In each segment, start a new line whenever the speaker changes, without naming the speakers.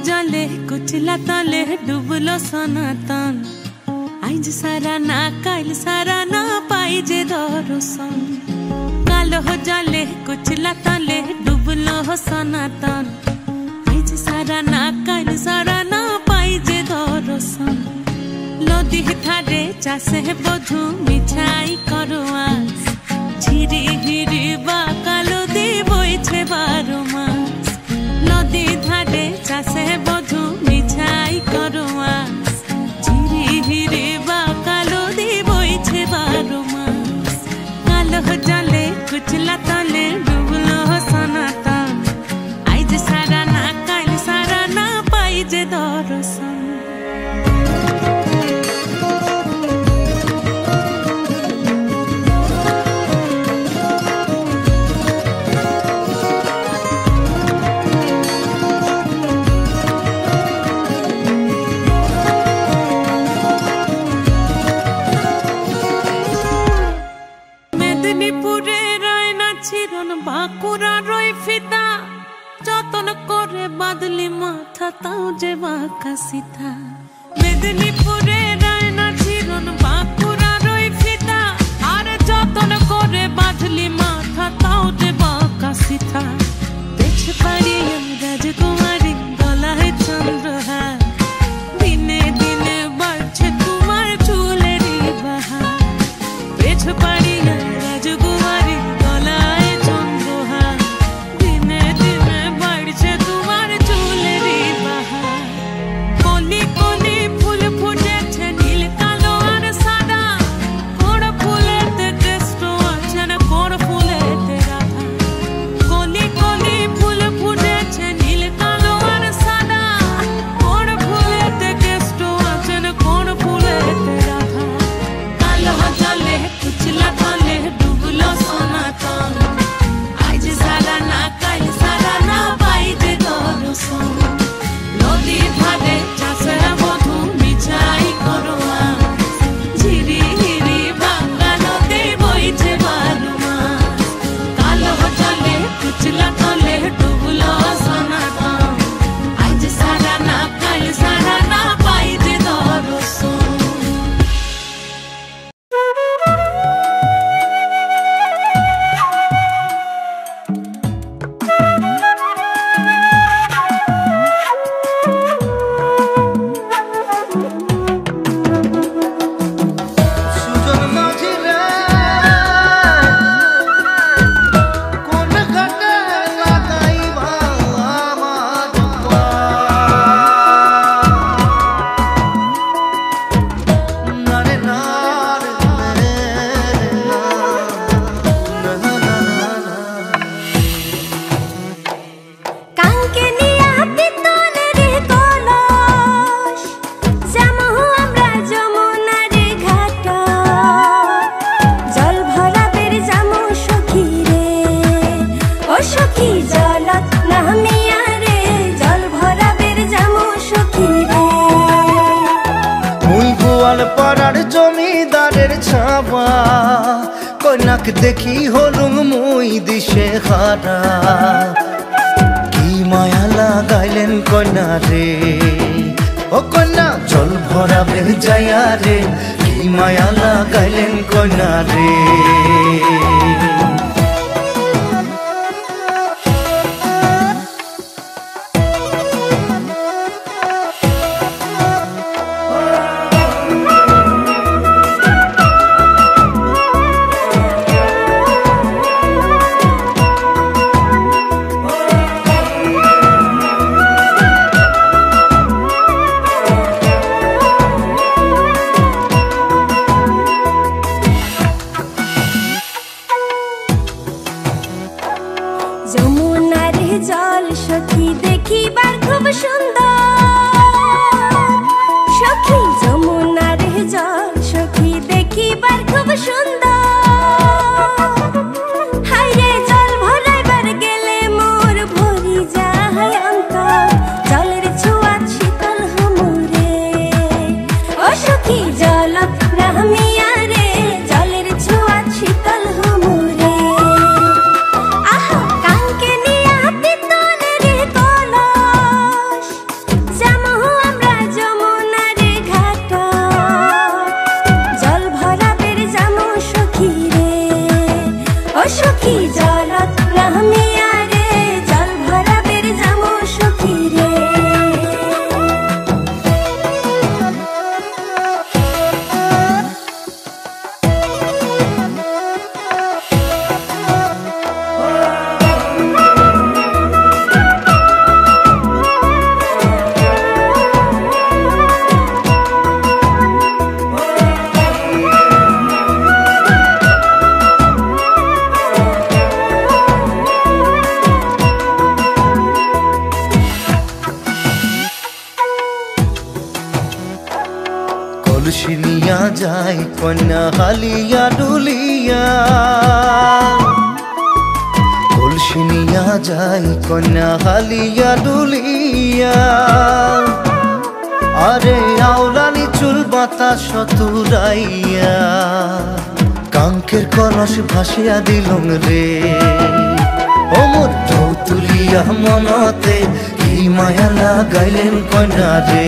जले कुचला तले डुबलो सनातन आज सारा ना काल सारा ना पाइजे दर्शन कालो जले कुचला तले डुबलो सनातन आज सारा ना काल सारा ना पाइजे दर्शन नदी ठारे चासे बधु मिठाई करुआ झिरी हिरी बा कालो दी बइछे 12 मास नदी ধারে চাষে বধু মিঠাই করোয়া ঝিরি হিরি বা কালো দি বইছে 12 মাস কালো জলে কুচলা তলে ডুবলো সনাতন আইজ সারা না কাল সারা না পাই যে দর্শন बाकुरा रोई फिता जतन करे बादली माथा ताऊ जे बाका सीता मेदिनीपुरे रायना चिरन बाकुरा रोई फिता आरे जतन करे बादली माथा ताऊ जे बाका सीता देख पारी राजकुमारी गलाय चंद्रहार दिने दिने बढ़छे तुम्हार चुलेरी बहार देख पारी राजकुमारी কইনাক দেখি হলুম মুই দিশে হারা কি মায়া লাগাইলেন কইনা রে ও কইনা জল ভরা বেজায়া রে কি মায়া লাগাইলেন কইনা রে
নামিয়া রে জল ভরা বের যামু সখী রে।
কলসি নিয়া যায় কন্যা হালিয়া ডুলিয়া, কলসি নিয়া যায় কন্যা হালিয়া ডুলিয়া। আরে আওলানি চুল বাতাস তুরাইয়া, কাঙ্কের কলস ভাসিয়া দিলুম রে। ও মোর ঢৌ তুলিয়া মনতে কি মায়া লাগাইলেন কন্যা রে।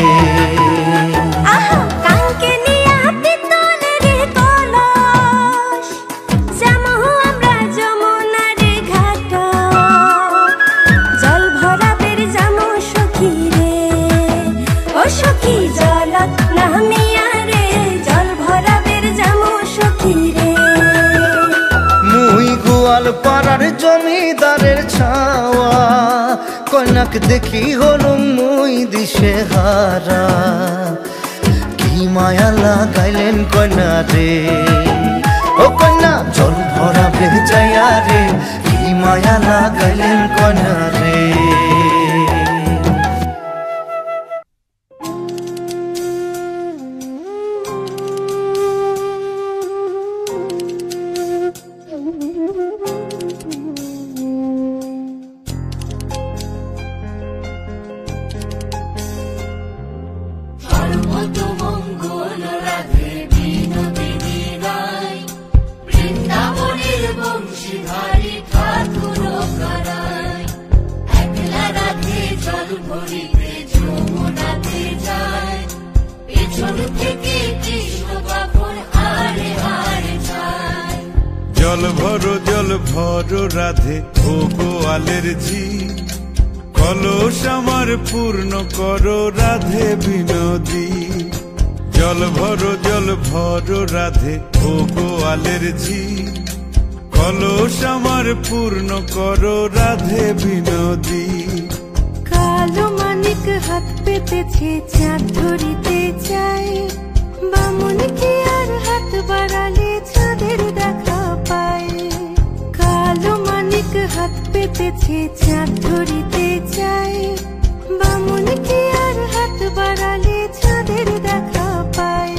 সখী জলত নামিয়া রে জল ভরা বের যামু সখী রে।
মুই গোয়াল পাড়ার জমিদারের ছাওয়া, কন্যাক দেখি হলুম মুই দিশে হারা। কি মায়া লাগাইলেন কন্যা রে, ও কন্যা জল ভরা বেজায়া রে। কি মায়া লাগাইলেন কন্যা রে।
জল ভরো রাধে ও গোয়ালের ঝি, কলস আমার পূর্ণ করো রাধে বিনোদী। জল ভরো রাধে ও গোয়ালের ঝি, কলস আমার পূর্ণ করো রাধে বিনোদী।
কালো মানিক হাত পেতেছে চাঁদ ধরিতে চায়, বামুন কি আর হাত বাড়ালে চাঁদের দেখা পায়। কালো মানিক হাত পেতেছে চাঁদ ধরিতে চায়, বামুন কি আর হাত বাড়ালে চাঁদের দেখা পায়।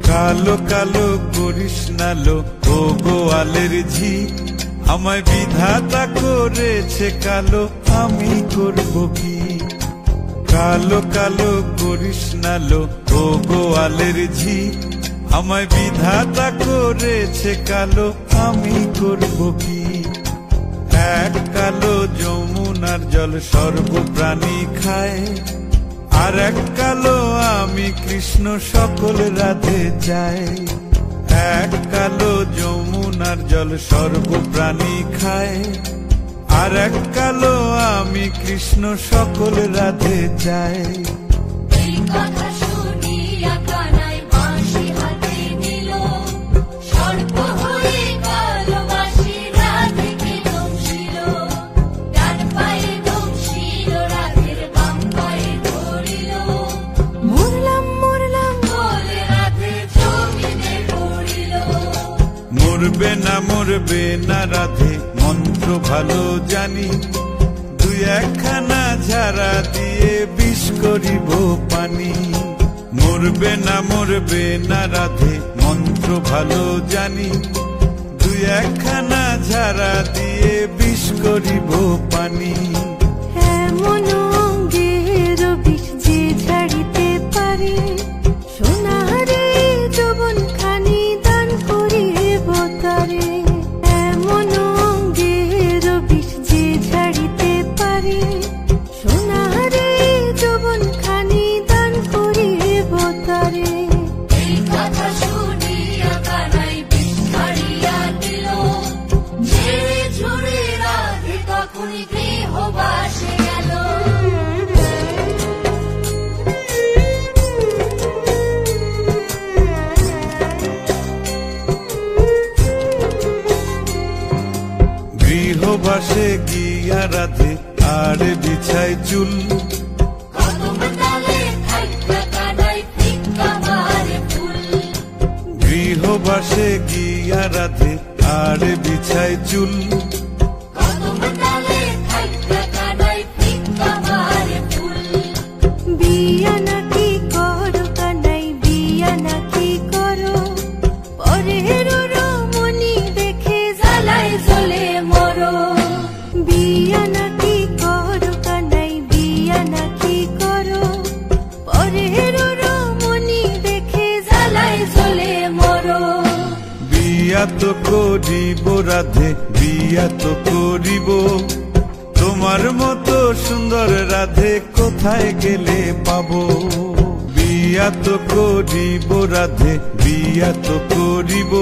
কালো কালো করিস নালো ও গোয়ালের ঝি, আমায় বিধাতা করেছে কালো আমি করব কি। কালো কালো করিস নালো ও গোয়ালের ঝি, আমায় বিধাতা করেছে কালো আমি করব কি। এক কালো যমুনার জল সর্বপ্রাণী খায়, আর এক কালো আমি কৃষ্ণ সকল রাধে চাই। এক কালো যমুনার জল সর্বপ্রাণী খায়, আর এক কালো আমি কৃষ্ণ সকল রাধে চাই।
এই কথা শুনিয়া কানাই বাঁশি হাতে নিল, সর্প হয়ে কালো বাঁশি রাধেকে দংশিল। ডান পায়ে দংশিল রাধের, বাম পায়ে ধরিল।
মরলাম মরলাম
বলে রাধে জমিনে পড়িল।
মরবে না রাধে মন্ত্র ভালো জানি, দুই একখানা ঝাড়া দিয়ে বিষ করিব পানি। মরবে না রাধে মন্ত্র ভালো জানি, দুই একখানা ঝাড়া দিয়ে বিষ করিব পানি।
এমন অঙ্গের বিষ যে ঝাড়িতে পারে, সোনারে যৌবন খানি দান করিব তারে। এমন অঙ্গের বিষ যে ঝাড়িতে পারে, সোনারে যৌবন খানি দান করিব তারে।
এই কথা শুনিয়া কানাই বিষ ছাড়িয়া দিল, ঝেড়ে ঝুড়ে রাধে ফাগুন গৃহবাসে গেল।
গৃহবাসে গিয়া রাধে আর বিছায় চুল, গৃহবাসে গিয়া রাধে আর বিছায় চুল,
বিয়া নাকি করো কানাই বিয়া নাকি করো, পরের রমণী দেখে জ্বালায় জ্বলে মরো। বিয়া নাকি করো কানাই বিয়া নাকি করো, পরের রমণী দেখে জ্বালায় জ্বলে মরো।
বিয়া তো করিব রাধে বিয়া তো করিব, তোমার মতো সুন্দর রাধে কোথায় গেলে পাবো। বিয়া তো করিব রাধে বিয়া তো করিব,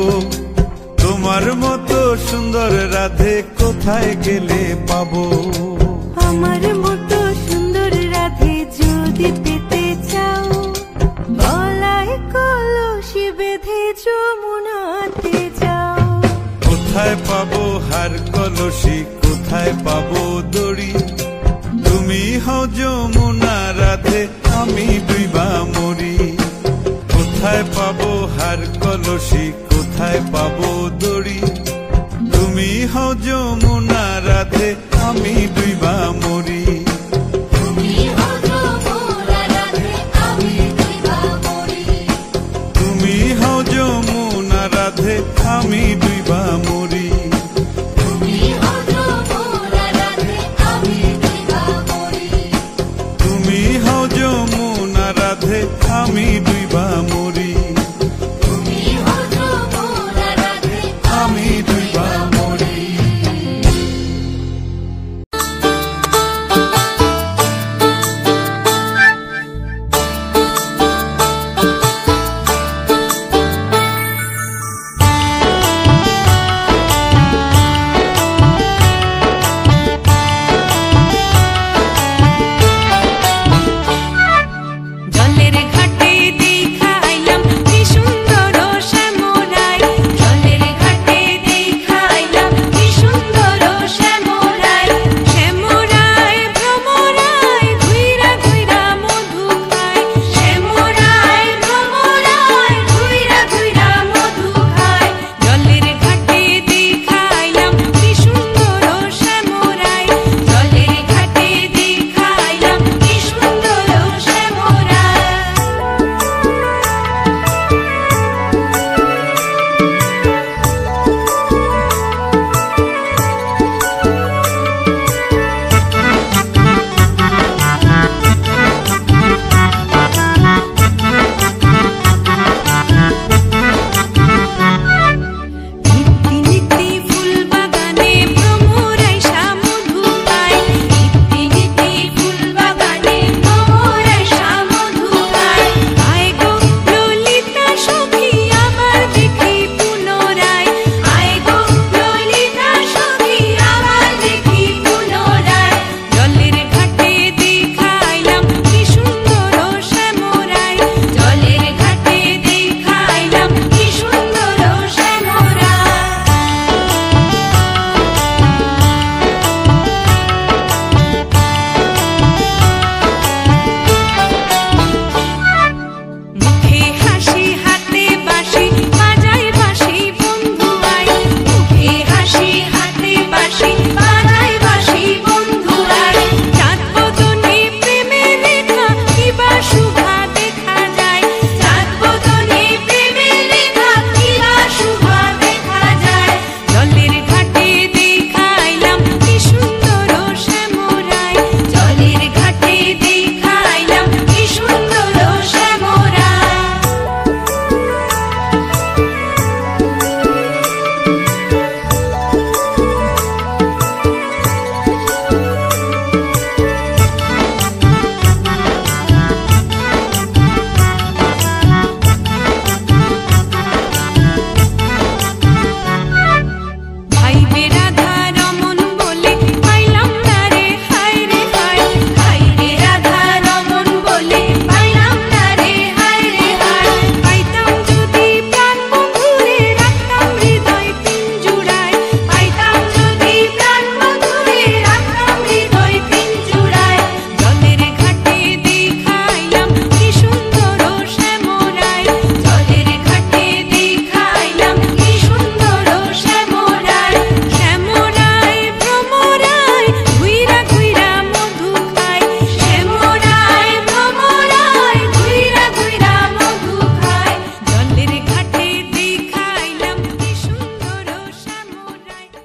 তোমার মতো সুন্দর রাধে কোথায় গেলে পাবো।
আমার মতো সুন্দর রাধে যদি পেতে চাও, গলায় কলসি বেঁধে যমুনাতে যাও।
কোথায় পাবো হার কলসি কোথায় পাবো দড়ি, তুমি হও যমুনা রাধে আমি ডুইবা মরি। কোথায় পাবো হার কলসি কোথায় পাবো দড়ি, তুমি হও যমুনা রাধে আমি ডুইবা মরি।